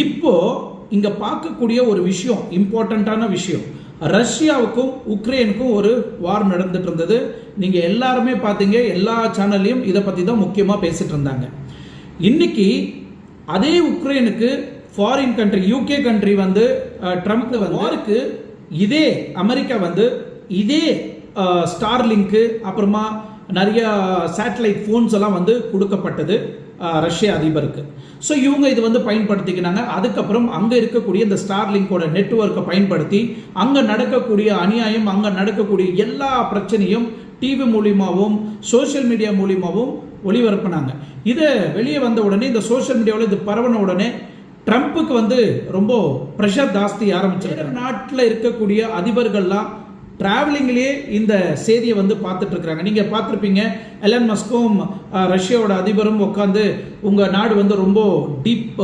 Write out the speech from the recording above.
இப்போ இங்க பார்க்கக்கூடிய ஒரு விஷயம், இம்பார்ட்டன்டான விஷயம், ரஷ்யாவுக்கும் உக்ரைனுக்கும் ஒரு வார் நடந்துட்டு இருந்தது. நீங்க எல்லாருமே பார்த்தீங்க, எல்லா சேனல்லையும் இதை பத்தி தான் முக்கியமா பேசிட்டு இருந்தாங்க. இன்னைக்கு அதே உக்ரைனுக்கு ஃபாரின் கண்ட்ரி, யூகே கண்ட்ரி வந்து ட்ரம்ப் வாருக்கு இதே அமெரிக்கா வந்து இதே ஸ்டார்லிங்க்கு அப்புறமா நிறைய சேட்டலைட் ஃபோன்ஸ் எல்லாம் வந்து கொடுக்கப்பட்டது ரஷ்ய அதிபருக்கு. ஸோ இவங்க இது வந்து பயன்படுத்திக்கினாங்க. அதுக்கப்புறம் அங்கே இருக்கக்கூடிய இந்த ஸ்டார்லிங்கோட நெட்வொர்க்கை பயன்படுத்தி அங்கே நடக்கக்கூடிய அநியாயம், அங்கே நடக்கக்கூடிய எல்லா பிரச்சனையும் டிவி மூலியமாகவும் சோசியல் மீடியா மூலியமாகவும் ஒளிபரப்புனாங்க. இது வெளியே வந்த உடனே, இந்த சோசியல் மீடியாவில் இது பரவன உடனே ட்ரம்ப்புக்கு வந்து ரொம்ப ப்ரெஷர் ஜாஸ்தி ஆரம்பிச்சிருக்கு. நாட்டில் இருக்கக்கூடிய அதிபர்கள்லாம் டிராவலிங்லேயே இந்த செய்தியை வந்து பார்த்துட்டு இருக்கிறாங்க. நீங்க பார்த்துருப்பீங்க, எலன் மஸ்கும் ரஷ்யாவோட அதிபரும் உட்காந்து உங்க நாடு வந்து ரொம்ப டீப்